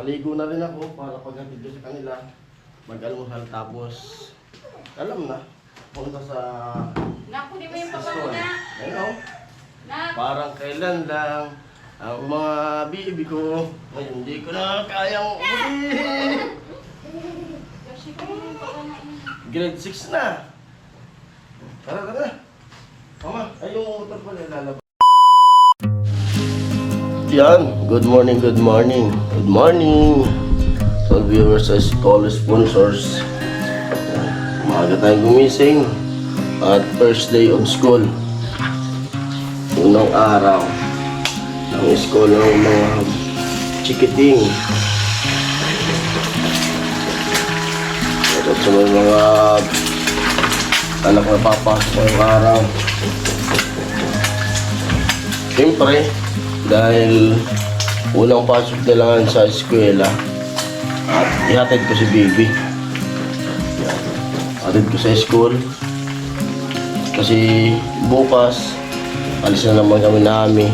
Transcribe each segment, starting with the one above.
Nakaligo na rin ako para paghatid ko sa kanila. Mag-almusal tapos, alam na, punta sa Naku, di mo yung store. papaluna. Ayun, Nak. parang kailan lang ang mga bibi ko. Ngayon, hindi ko na kayang ulit. Kasi ko yung papaluna. Grade 6 na. Tara, tara. Mama, ay yung motor pala lalabas. Yan, good morning, good morning. Good morning. So viewers as call sponsors. Umaga tayong gumising. At first day of school. Unang araw ng school ng mga chikiting. At sa mga anak na papasok ngayong araw. Siyempre, dahil unang pasok nila sa eskwela at ihatid ko si Bibi. Ihatid ko sa school kasi bukas alis na naman kami namin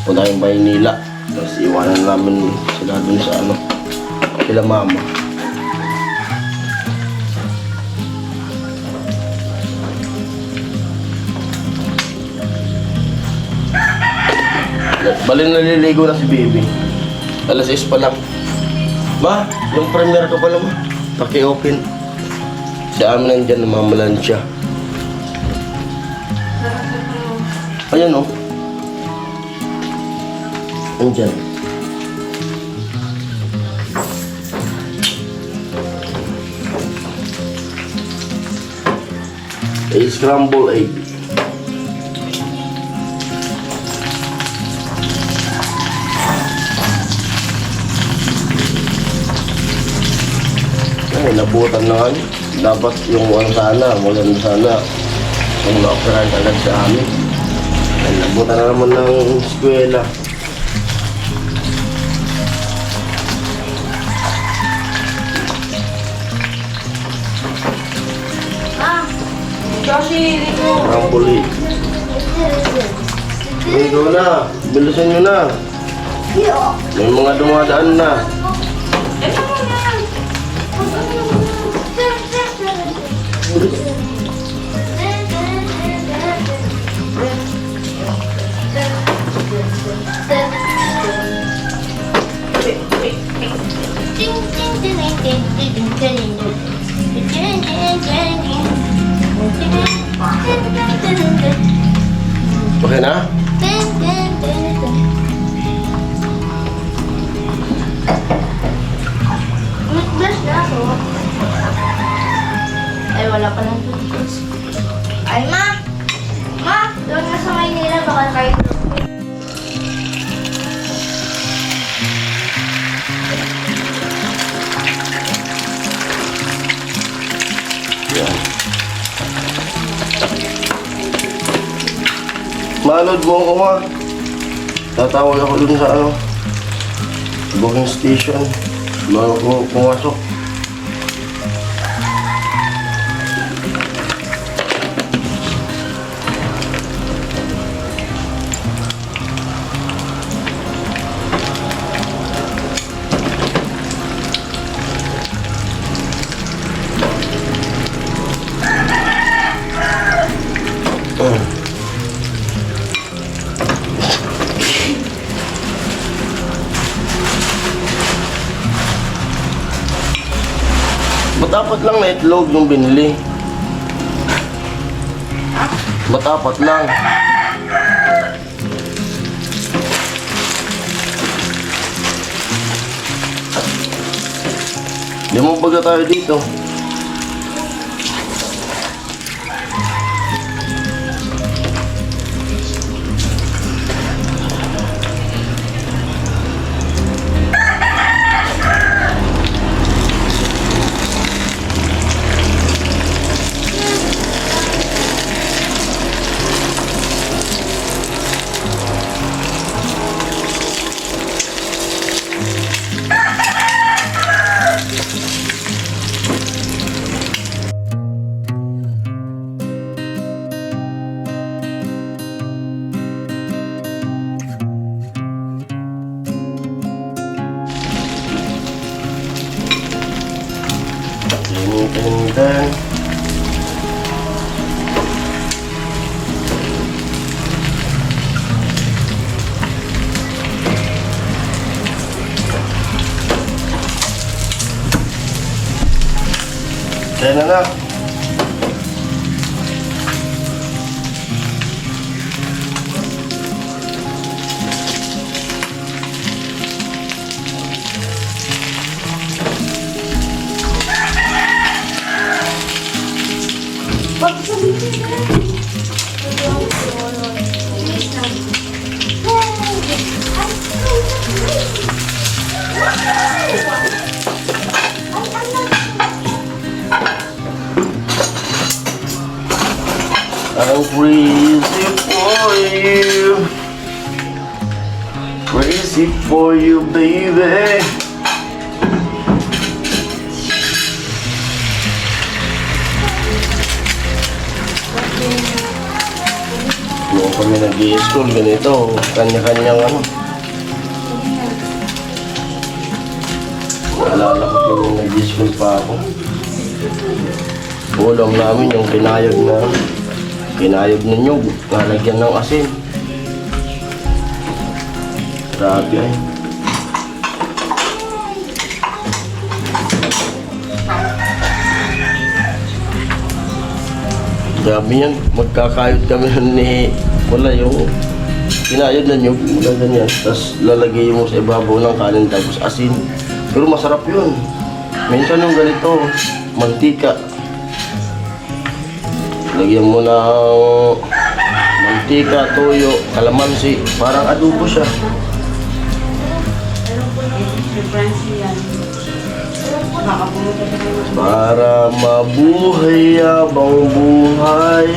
punta tayong Maynila, tapos iwanan namin sila dun sa sila mama. Bali naliligo na si Bibi. Alas 6 pa lang. Ma, yung premiere ko pala ma. Paki-open. Si amin nandyan, namamalan siya. Ayan o. Nandyan. A scramble egg. Nabutan na nga. Dapat yung sana, maganda sana yung na-operahan agad sa amin. Ay, nabutan na naman ng eskwela. Joshi, dito. Rambuli. Ligo na. Bilisan nyo na. May mga dumadaan na. Okay na? Ay, wala pa ng toothpaste. Ay, ma! Ma! Doon nga sa Maynila, baka kayo. Yan. Manood mo ako ma. Tatawag ako dun sa booking station. Bago ko pumasok. Matapat lang na itlog yung binili. Matapat lang. Di mo baga tayo dito. turn. Kaya na na. Wag sabihin na. Please lang. I'm crazy for you. Crazy for you, baby. Noong kami nag-i-school, ganito, kanya-kanyang ano. Naalala ko po nung nag-i-school pa ako. Ulam namin yung kinayod na nyug, nalagyan ng asin. Grabe eh. Grabe yan, magkakayod kami ni wala yung kinayod na nyug, ganyan. Tapos lalagay mo sa ibabaw ng kanin tapos asin. Pero masarap yun. Minsan yung ganito, mantika. Lagyan mo ng mantika, toyo, kalamansi. Parang adobo siya. Para mabuhay abang buhay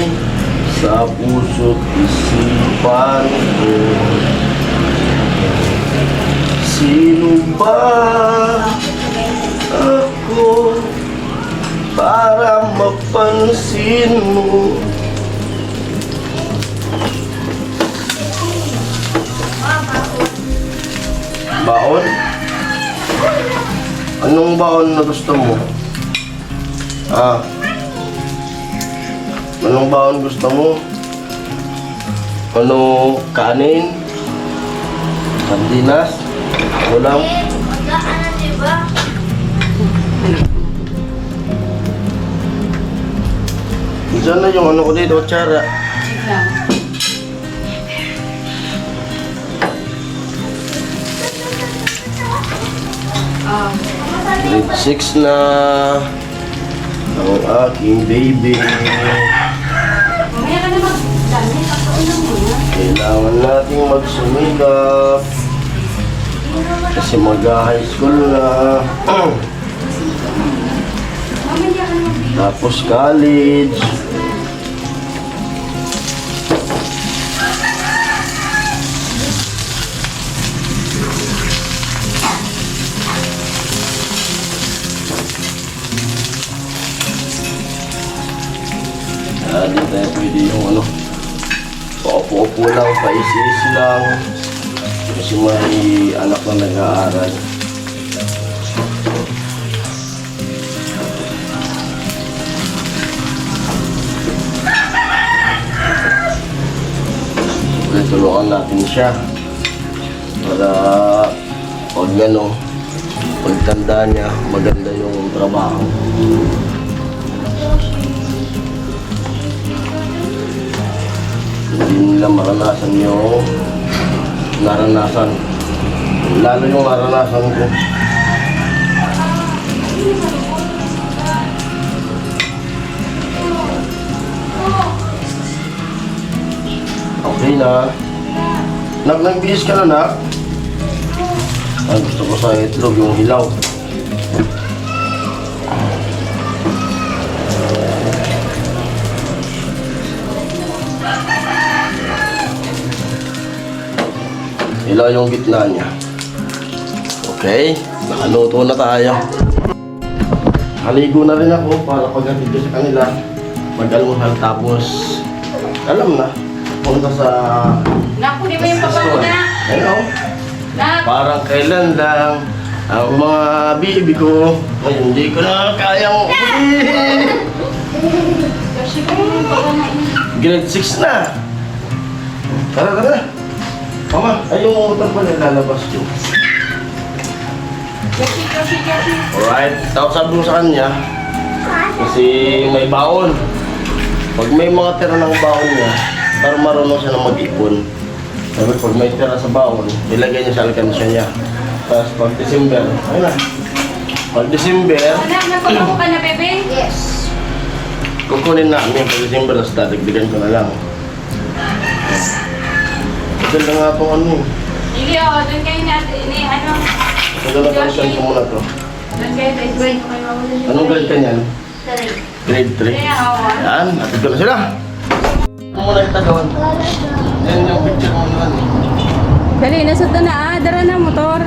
sa puso't isipan ko. Sino ba ako para mapansin mo? Baon? Anong baon na gusto mo? Anong baon gusto mo? Ano kanin? Sardinas? Ulam? Magkaan na, diba? Diyan na yung ano ko dito, tsara. Wait lang. Grade 6 na ang aking baby. Mamaya ka na mag-dami. Pagkaunan mo na. Kailangan nating magsumikap kasi mag-high school na. Mamaya ka na mag-dami. Tapos college. Di tayo pwede yung ano, paupo-upo lang, paisi-isi lang kasi may anak na nag-aaral. Kaya tulungan natin siya para pag ano, pagtanda niya maganda yung trabaho. Hindi nila maranasan yung naranasan. Lalo yung naranasan ko. Okay na. Nagbihis ka na, nak? Ang gusto ko sa itlog yung hilaw. Hilaw yung gitna niya. Okay, nakaluto na tayo. Haligo na rin ako para pagdating ko sa kanila. Mag-almusal tapos, alam na, punta sa Naku, di ba yung papa mo na? Ano? Nak! Parang kailan lang Ang mga baby ko, ngayon hindi ko na kayang Kasi ko yung pagkanain. grade 6 na. Tara, tara. Mama, ay yung motor pa nilalabas ko. Kasi. Alright, tapos sabi ko sa kanya, kasi may baon. Pag may mga tira ng baon niya, para marunong siya na mag-ipon. Sabi pag may tira sa baon, ilagay niya sa alkansya niya. Tapos pag December, ayun na. Pag December, Anak, napagawa ka na, bebe? Yes. kukunin namin pag December, tapos dadagdagan ko na lang. Ito na nga itong ano eh. Hindi, doon kayo ano. Ito na consent ko muna to. Doon kayo, grade. Anong grade ka niyan? Sorry. Grade 3. Kaya ako. Yan, atid ko na sila. Ano muna yung tagawan? Yan yung picture mo naman eh. Dali, nasad na dara na motor.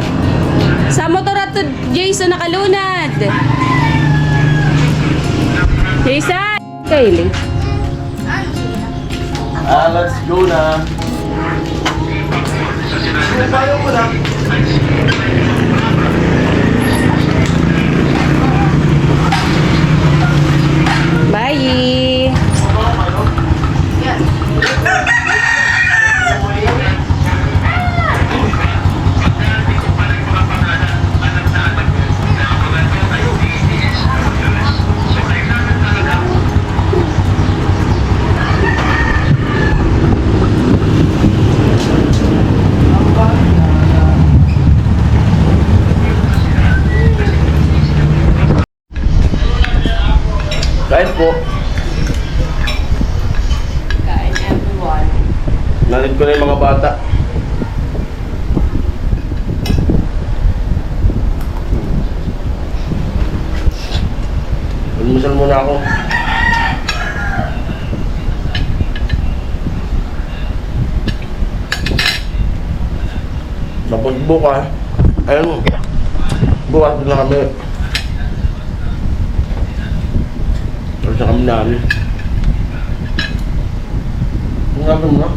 Sa motor ato, Jason, nakalunad. Jason! Kaylee. Let's go na. Payo mo na. Bye! Kahit po, Kain everyone. nalit ko na yung mga bata. Almusal muna ako. Tapos bukas, ayun, bukas na kami. Tapos na kami namin. Ang gagawin mo?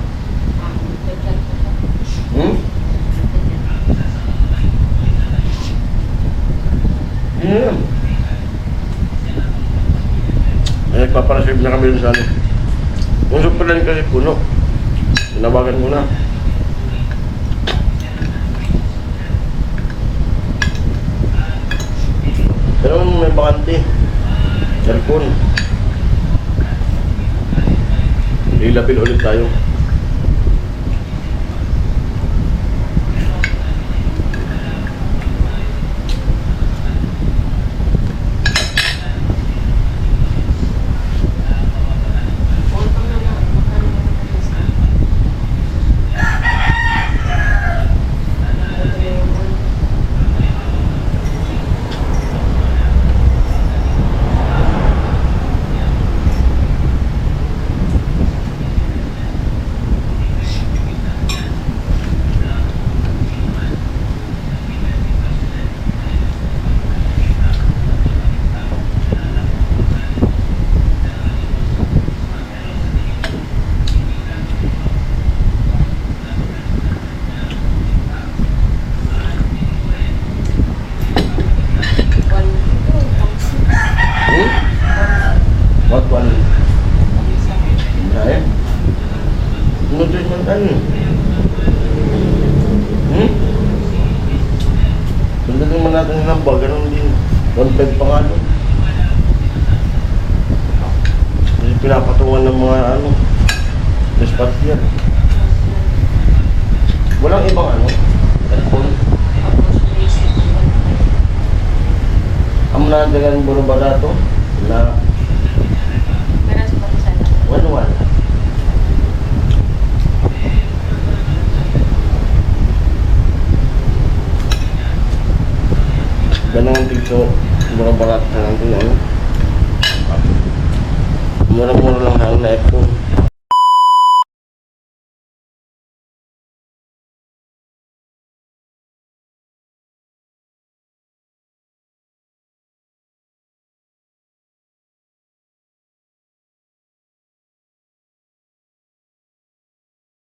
Yeah. Ay, nagpaparasave na kami dun sa ano. Kung super kasi puno. Tinawagan mo na. Pero may bakante. Cellphone. Ilapil ulit tayo. What one? Ay? Nutrition ano? Sundan naman natin ng number, ganun din. 1.5 pa nga doon. Kasi pinapatungan ng mga ano, spot yan. Walang ibang ano, cellphone. Ang nadagan buro ba dato? Na Meron sa pagkasan. 1-1. Ganun ang tigso, murang barat na lang ito. Murang-mura lang ang na iPhone.